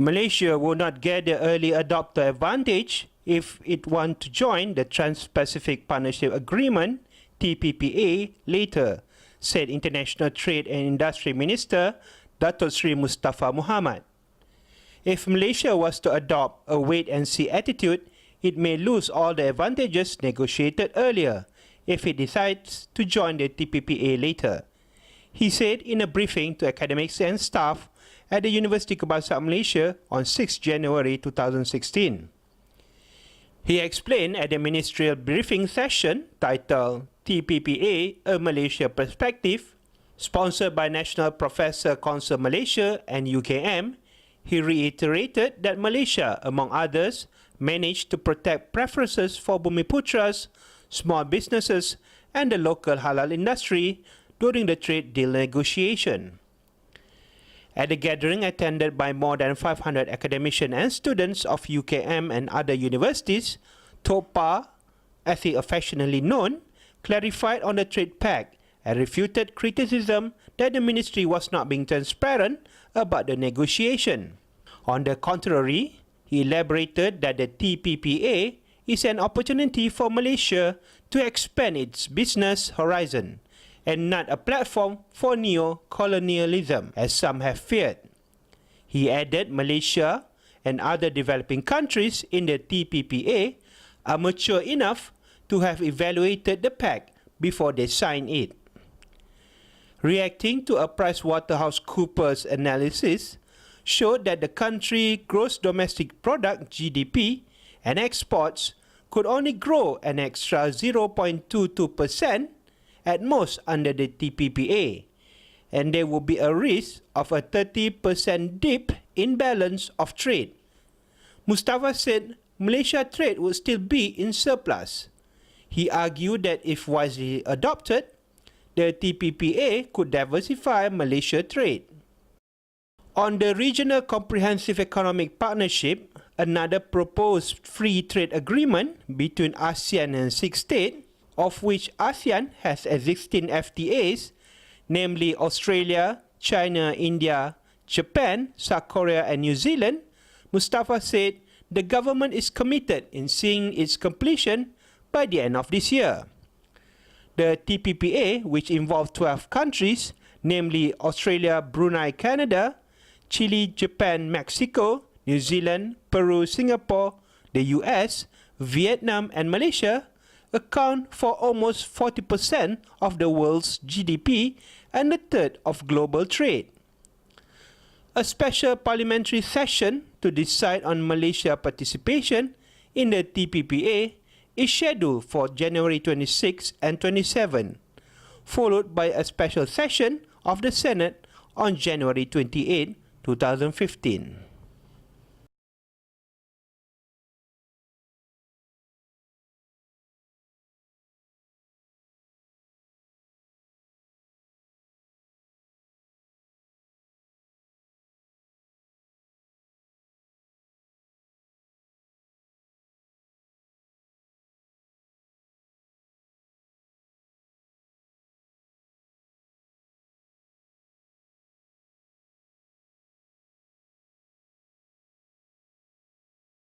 Malaysia will not get the early adopter advantage if it wants to join the Trans-Pacific Partnership Agreement (TPPA) later, said International Trade and Industry Minister Datuk Seri Mustafa Muhammad. If Malaysia was to adopt a wait-and-see attitude, it may lose all the advantages negotiated earlier if it decides to join the TPPA later, he said in a briefing to academics and staff at the University Kebangsaan Malaysia on 6 January 2016. He explained at the ministerial briefing session titled TPPA, A Malaysia Perspective, sponsored by National Professor Council Malaysia and UKM. He reiterated that Malaysia, among others, managed to protect preferences for Bumiputras, small businesses and the local halal industry during the trade deal negotiation. At the gathering attended by more than 500 academicians and students of UKM and other universities, TOK, as he affectionately known, clarified on the trade pact and refuted criticism that the ministry was not being transparent about the negotiation. On the contrary, he elaborated that the TPPA is an opportunity for Malaysia to expand its business horizon and not a platform for neo-colonialism, as some have feared. He added Malaysia and other developing countries in the TPPA are mature enough to have evaluated the pact before they sign it. Reacting to a PricewaterhouseCoopers analysis showed that the country's gross domestic product (GDP) and exports could only grow an extra 0.22% at most under the TPPA, and there would be a risk of a 30% dip in balance of trade. Mustafa said Malaysia trade would still be in surplus. He argued that if wisely adopted, the TPPA could diversify Malaysia trade. On the Regional Comprehensive Economic Partnership, another proposed free trade agreement between ASEAN and 6 states, of which ASEAN has existing FTAs, namely Australia, China, India, Japan, South Korea and New Zealand, Mustafa said the government is committed in seeing its completion by the end of this year. The TPPA, which involves 12 countries, namely Australia, Brunei, Canada, Chile, Japan, Mexico, New Zealand, Peru, Singapore, the US, Vietnam and Malaysia, account for almost 40% of the world's GDP and a third of global trade. A special parliamentary session to decide on Malaysia participation in the TPPA is scheduled for January 26 and 27, followed by a special session of the Senate on January 28, 2015.